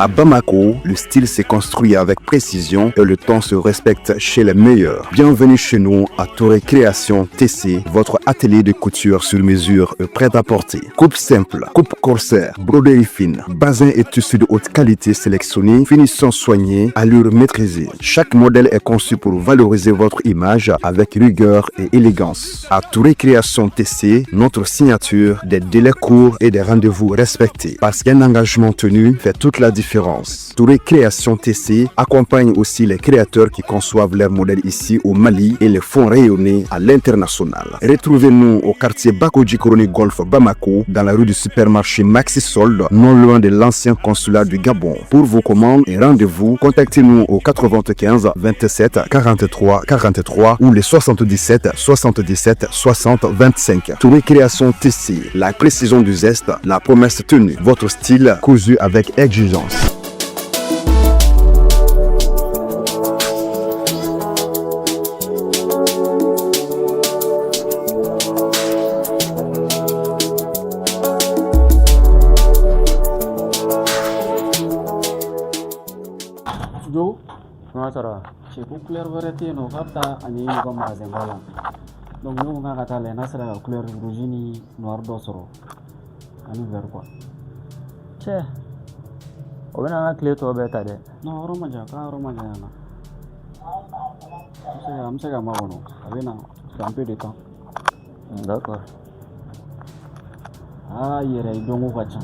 À Bamako, le style s'est construit avec précision et le temps se respecte chez les meilleurs. Bienvenue chez nous à Touré Création TC, votre atelier de couture sur mesure prêt à porter. Coupe simple, coupe corsaire, broderie fine, basin et tissus de haute qualité sélectionnés, finition soignée, allure maîtrisée. Chaque modèle est conçu pour valoriser votre image avec rigueur et élégance. À Touré Création TC, notre signature, des délais courts et des rendez-vous respectés. Parce qu'un engagement tenu fait toute la différence. Touré Création TC accompagne aussi les créateurs qui conçoivent leurs modèles ici au Mali et les font rayonner à l'international. Retrouvez-nous au quartier Bakodji Koroni Golf Bamako, dans la rue du supermarché Maxi Solde, non loin de l'ancien consulat du Gabon. Pour vos commandes et rendez-vous, contactez-nous au 95 27 43 43 ou les 77 77 60 25. Touré Création TC, la précision du zeste, la promesse tenue. Votre style cousu avec exigence. Jo, comment ça va? Chez vous, couleur variété, nous avons un magasin. Donc, nous avons la couleur rouge ni noir d'osoro. Ani vert quoi. Che, on a un clé to beta de. Non, Romaja, I'm saying, I'm un peu de temps. D'accord. Ah, il y a donc au Vacha.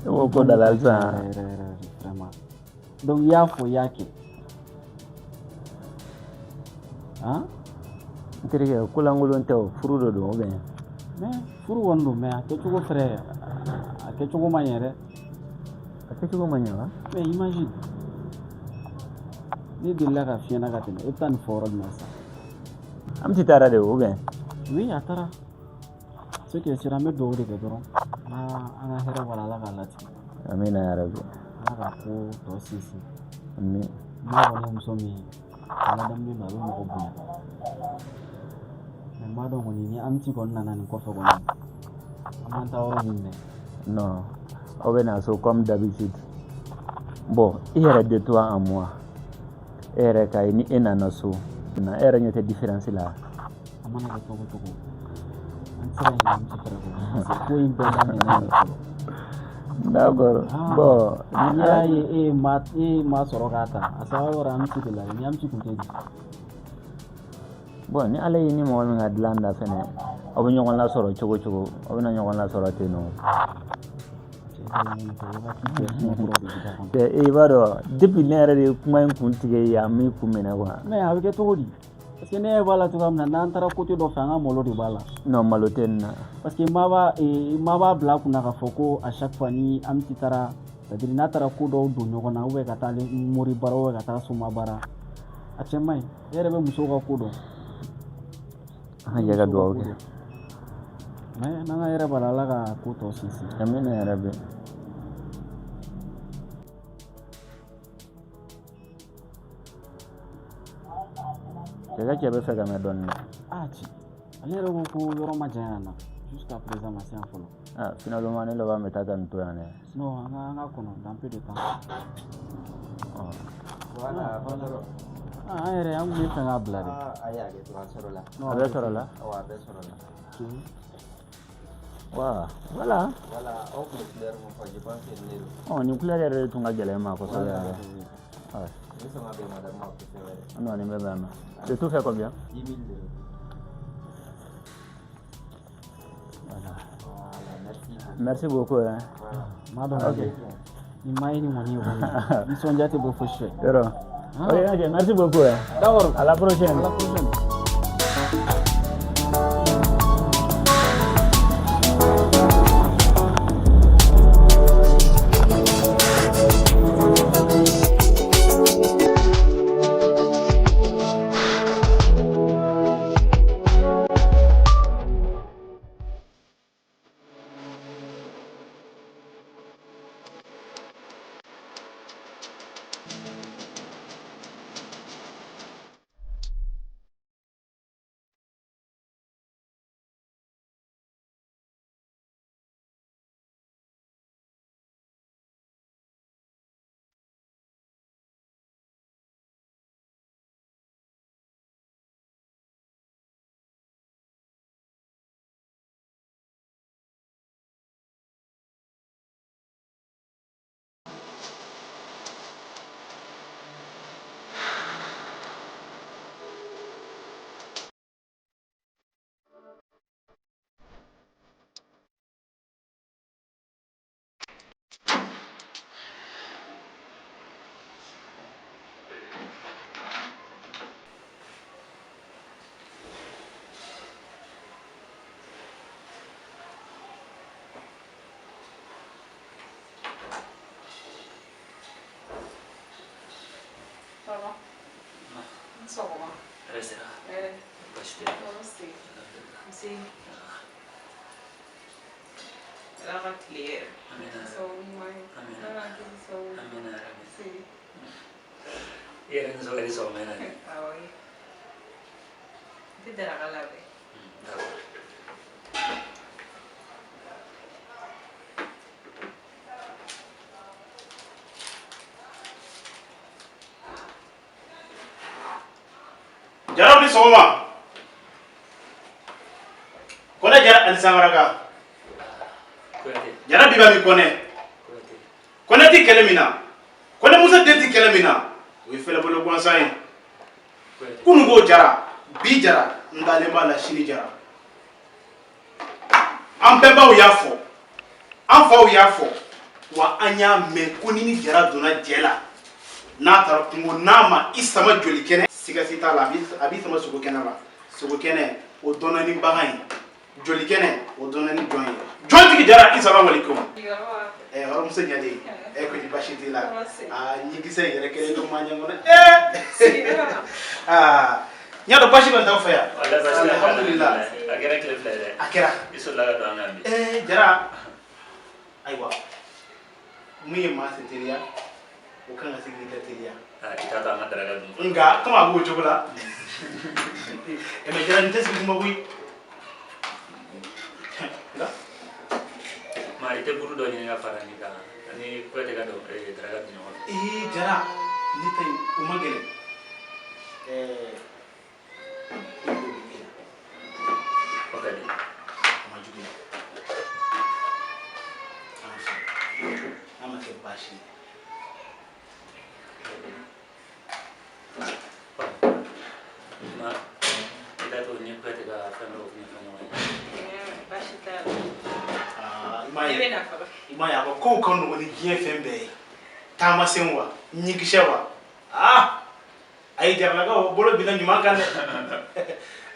Au cours de l'alza. Vraiment. Donc, il y a fou yaki. Hein? Tiri ke kulangulon teo furu do ben. Mais furu wondo mais akechugo frère. Akechugo manière. Akechugo manière. Mais imagine. Ni dilla ka fiena ka tene etan foro masa. Am titara de o ben. Oui, atara. Ce qui est sur me do de gedoro. Ana hera wala la galati. Amina ya rabbi. Ana ko to sisi. Amin. Ma wala musomi. Ala dambe na lo mo buya. Mais ma do ngoni ni amti kon nanan ko fa goni. Amanta woro minne. Non. O ben so comme d'habitude. Bon, il y de toi à moi. Era kai ni enana so. Na era nyete différence là. Amana ko to ko. Antara ni amti fara ko. Ko imbe na ni. D'accord. Bon, ni ma sorokata. Asawara amti kila ni amti kunteji. Bon, ni ala yini mo nga dilanda fene. Obu nyongon la soro chogo chogo. Obu na nyongon la soro teno. E baro depuis nere de kuma kuntige ya mi kumena kwa. Mais avec to di. Parce que ne bala to kam na antara côté do fanga molo de bala. Non maloten na. Parce que maba bla kuna ka foko à chaque fois ni amti tara. C'est-à-dire na tara ko do nyogona we ka tale mori baro we ka ta suma bara. Achemai, ere be muso ka ko do. Ah jaga do oke. Mais nanga ere bala la ka ko to sisi. Amina ya rabbi. Jaga chebe fega me don. Ah ci. Allez ko yoro majana jusqu'à présent ma c'est en follow. Ah finalement ne lo va mettre dans toi ne. Non, anga kono dans peu de temps. Oh. Voilà. Ah, ere am ni fanga blade. Aya ke tuan sorola. No, Abe sorola. Oh, abe sorola. Wah, voilà. Wala, au clair mo faji ban ke nero. Oh, ni couleur de tunga gele ma ko so ya. Ah. Ni sama be madame ma ko se. Non, ni me ba ma. De tout fait combien? 10 000 euros. Voilà. Voilà, merci. Merci beaucoup hein. Madam, ok. Ni mai ni moni woni. Ni sonjate bo foshe. Pero. Ok, merci beaucoup hein. D'accord. À la prochaine. À la prochaine. Papa, non so come. Resterà. Pasti. Non sì. Sì. La clear. Amen. So mai. Amen. Non anche so. Amen. Sì. Ieri so che so mena. Ah, oui. Ti della calare. Jara ni soma. Kone jara al samaraka. Koyate. Jara biba mi kone. Koyate. Kone ti kelemina. Kone musa de ti kelemina. We fele bolo kwa sai. Koyate. Kunu go jara. Bi jara. Ndale mala shini jara. An beba u yafo. An fa u yafo. Wa anya me kunini jara dona jela. Na tar kungo nama isama joli kene. Siga sita la abi sama sugo kene la. Sugo kene o dona ni bagai. Joli kene o dona ni joyi. Jonti ki jara assalamu alaikum. Horom se nyade. Ko di bashiti la. Nyi gise yere kele do manya ngona. Nyado bashi ban taw faya. Alhamdulillah. Akira klef la. Akira. Isola ga do ngambi. Jara. Aywa. Muye ma seteria. O kan asigi teteria. Itata ngadara ga dum. Nga kama go jogula. Me jara ntes bi mo wi. Nga. Ma ite buru do ni nga farani ka. Ani ko te ga do draga dum. Jara ni tay umagele. Okay. Majugi. Ama ke bashi. Ma ita to ni ko te ga fano ni fano. Bashita. Imaya. na fa. Imaya ko kan no ni gie fembe. Tama senwa, nyigishawa. Ai jara ga bolo bilan nyuma kan.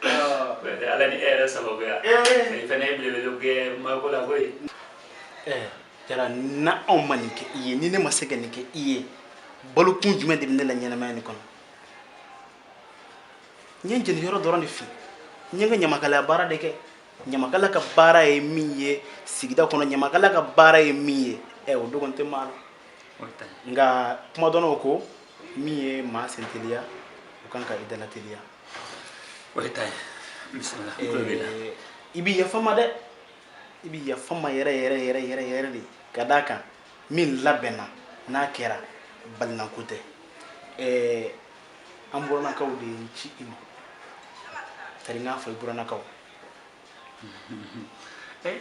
Ala ni era sababu ya. Ni fane bile ge ma ko la koy. Jara na on manike iye ni ne masega nike iye. Bolo kun jume de ne la nyana mani kono. Nyenje ni yoro dorani fi. Nyenga nyamakala bara de ke. Nyamakala ka bara e miye sigida kono nyamakala ka bara e miye. O dogonte malo. Nga kuma dono ko miye ma sentelia o kanka idala telia. Oitay. Bismillah. Ibi ya fama de. Ibi ya fama yere de. Kadaka min labena na kera balna kute. Amburana kaw de ci ima. Tari nga fay burana kaw.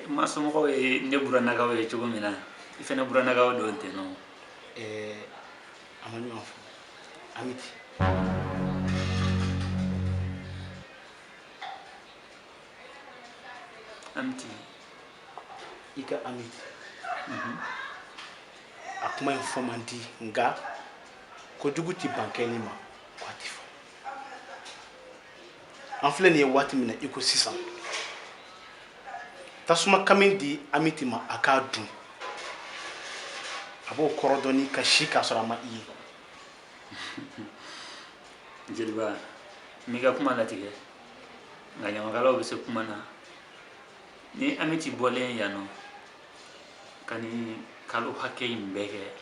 Masomo ko ne burana kaw e chugo mina. Ifena burana kaw do nte no. Amanu afo. Amiti. Amti. Ika amiti. Akuma informanti nga ko juguti bankeni ma kwatifo. Anfle ni wati mina iko 600. Tasuma kamendi amiti ma akadu. Abo korodoni ka shika sorama iye. Jilba miga kuma latige. Nga nyamakala obese kuma na. Ni amiti bolen yano. Kani kalu hake imbege.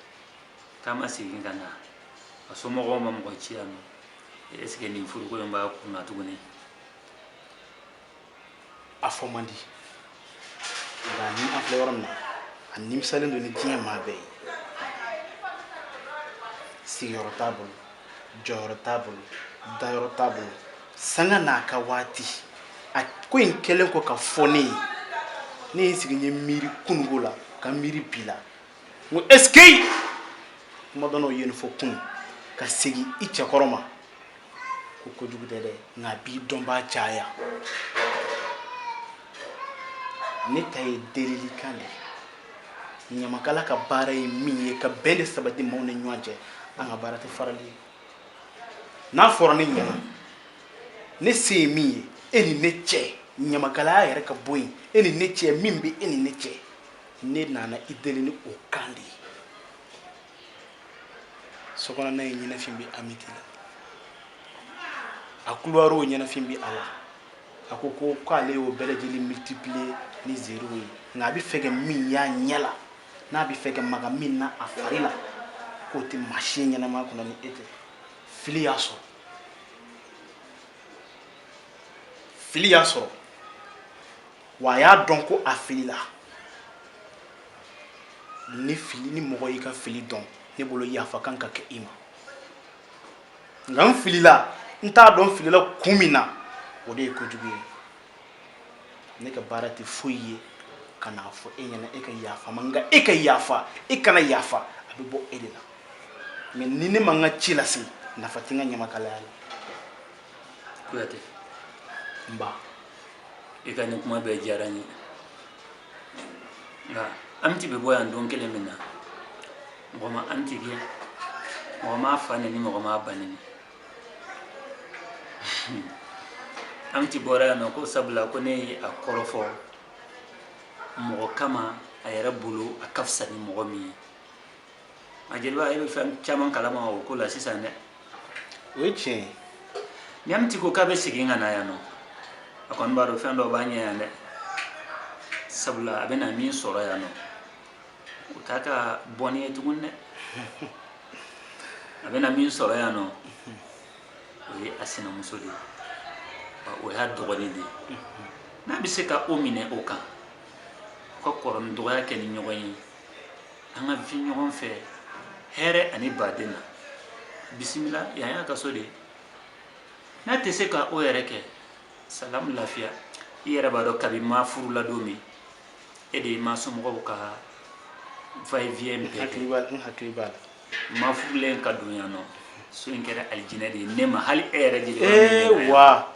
Kama sigin kana. Asomo goma mkochi yano. Eske ni furu ko yomba kuna tugune. Afomandi. Nga ni afle waramna. Anim salendo ni dinya mabe. Sigoro table, joro table, dairo table. Sanga na ka wati. A ko in kelen ko ka foni. Ni siginye miri kungola, ka miri bila. Mo eskay. Mo dono yen fo kun. Ka sigi iche koroma. Ko jugu dede nga bi domba chaya. Ni tay delili kale. ɲamakala ka baara ye min ye ka bɛn de sabati maaw ni ɲɔgɔn cɛ an ka baara tɛ farali ye n'a fɔra ne ɲɛna ne se ye min ye e ni ne cɛ ɲamakalaya yɛrɛ ka bɔ yen e ni ne cɛ min bɛ e ni ne cɛ ne nana i deli ni o kan de ye sokɔnɔna ye ɲɛnafin bɛ Amiti la a couloir ɲɛnafin bɛ a la a ko k'ale y'o bɛɛ lajɛlen multiplier ni zéro ye nka a bɛ fɛ ka min y'a ɲɛ la n'a bɛ fɛ ka maga min na a fari la k'o tɛ maa si ɲɛnama kɔnɔ ni e tɛ fili y'a sɔrɔ fili y'a sɔrɔ wa a y'a dɔn ko a fili la ni mɔgɔ y'i ka fili dɔn ne bolo yafa kan ka kɛ i ma nka n filila n t'a dɔn filila kun min na o de ye kojugu ye ne ka baara tɛ foyi ye ka n'a fɔ e ɲɛna e ka yafa ma nka e ka yafa e kana yafa a bɛ bɔ e de la mɛ ni ne ma n ka ci lase nafa tɛ n ka ɲamakalaya la Kuyate n ba i ka nin kuma bɛɛ diyara n ye nka Amiti bɛ bɔ yan don kelen min na mɔgɔ ma Amiti gɛn mɔgɔ m'a fa neni mɔgɔ m'a ba neni Amiti bɔra yan nɔ ko sabula ko ne ye a kɔrɔ fɔ mɔgɔ kama a yɛrɛ bolo a ka fisa ni mɔgɔ min ye a jeliba e bɛ fɛn caman kalama o ko la sisan dɛ o ye tiɲɛ ye ni Amiti ko k'a bɛ segin ka na yan nɔ a kɔni b'a dɔn fɛn dɔ b'a ɲɛ yan dɛ sabula a bɛ na min sɔrɔ yan nɔ o t'a ka bɔnni ye tugun dɛ a bɛ na min sɔrɔ yan nɔ o ye a sinamuso de ye o y'a dɔgɔnin de ye n'a bɛ se ka o minɛ o kan ka kɔrɔ ni dɔgɔya kɛ ni ɲɔgɔn ye an ka fi ɲɔgɔn fɛ hɛrɛ ani baden na bisimila yan y'a ka so de ye n'a tɛ se ka o yɛrɛ kɛ salamu lafiya i yɛrɛ b'a dɔn kabi ma furu la don min e de ye ma somɔgɔw ka va-et-vient bɛɛ kɛ n hakili b'a la ma furulen ka don yan nɔ so in kɛra alijinɛ de ye ne ma hali e yɛrɛ jeli wa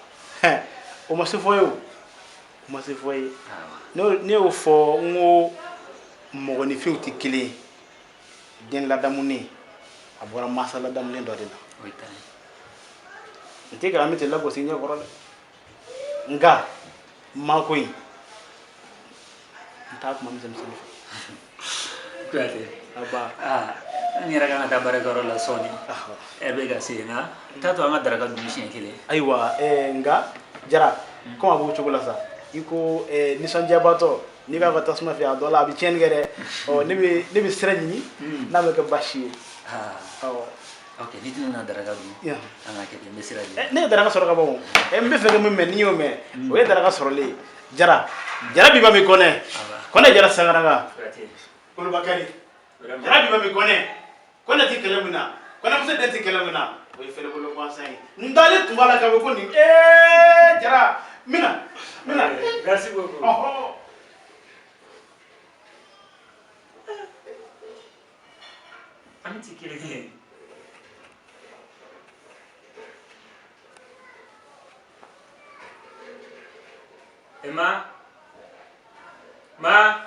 o ma se fɔ ye o ma se fɔ ye ne y'o fɔ n ko mɔgɔninfinw tɛ kelen ye den ladamunen a bɔra masa ladamunen dɔ de la o ye tan ye n tɛ ka Amiti lagosi ɲɛkɔrɔ dɛ nka maako in n t'a kuma misɛnmisɛnnin fɛ Kuyate aba n yɛrɛ kan ka taa baarakɛyɔrɔ la sɔɔni e bɛ ka se nka t'a to an ka daraka dun siɲɛ kelen ayiwa nka Jara komi a b'o cogo la sa i ko nisɔndiyabaatɔ n'i b'a ka tasuma fɛ a dɔ la a bɛ tiɲɛni kɛ dɛ ne bɛ sira ɲini n'a bɛ kɛ baasi ye ok ni tɛna daraka dun an ka kɛ ten n bɛ sira ɲini ne ye daraka sɔrɔ ka ban o n bɛ fɛ ka min mɛn n'i y'o mɛn o ye daraka sɔrɔlen ye Jara biba mi kɔnɛ kɔnɛ Jara Sangaranga Kolobakari Jara biba mi kɔnɛ tɛ kɛlɛ min na kɔnɛmuso den tɛ kɛlɛ min na o ye fɛlɛbolo gansan ye n dalen tun b'a la ka fɔ ko nin Jara mina merci beaucoup Amiti kelen Emma ma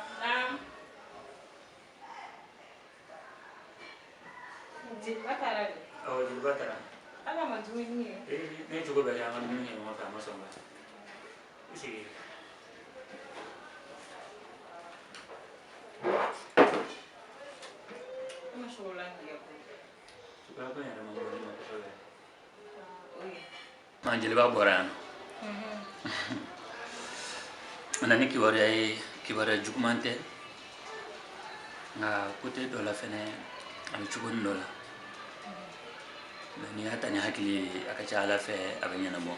Jeliba taara de. awɔ jeliba taara Ala ma dumuni kɛ. ne cogo bɛɛ kɛ an ka dumuni kɛ ɲɔgɔn fɛ a ma sɔn ka i sigi Kuma sogola tigɛ ko. suguya ko in yɛrɛ ma bɔ ne ma kosɛbɛ O ye. jeliba bɔra yan nɔ na ni kibaruya ye kibaruya juguman tɛ nka kote dɔ la fɛnɛ a bɛ cogonin dɔ la mɛ n'i y'a ta ni hakili ye a ka ca ala fɛ a bɛ ɲɛnabɔ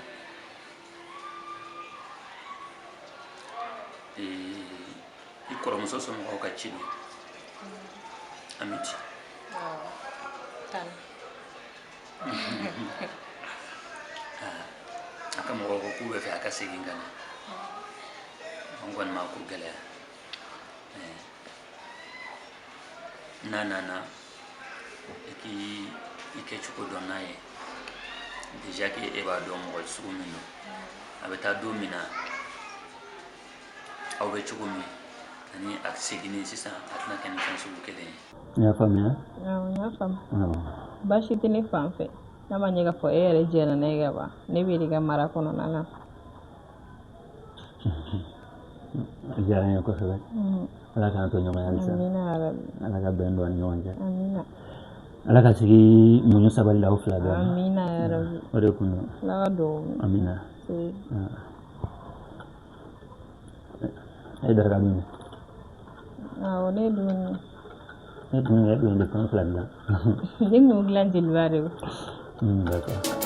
i kɔrɔmuso somɔgɔw ka ci don Amiti Tan. a ka mɔgɔw ko k'u bɛ fɛ a ka segin ka na an kɔni ma ko gɛlɛya n'a nana i k'i kɛ cogo dɔn n'a ye déjà que e b'a dɔn mɔgɔ sugu min don a bɛ taa don min na aw bɛ cogo min ani ak segini sisan a tɛna kɛ ni fɛn sugu kelen ye. N y'a faamuya. Awɔ, n y'a faamu. Awɔ. Baasi tɛ ne fan fɛ. N'a ma ɲɛ k'a fɔ e yɛrɛ jɛnna ne ye ka ban. Ne bɛ de ka mara kɔnɔna na. A diyara n ye kosɛbɛ. Ala k'an to ɲɔgɔn ye halisa. Amina yarabi. Ala ka bɛn don an ni ɲɔgɔn cɛ. Amina. Ala ka sigi muɲu sabali la aw fila bɛɛ ma. Amina yarabi. O de kun don. Ala ka dugawu. Amina. Se. E daraka dun. Awɔ, ne dun. E dun de fɛn fila dilan. Ne kun dilan jeliba de. D'accord.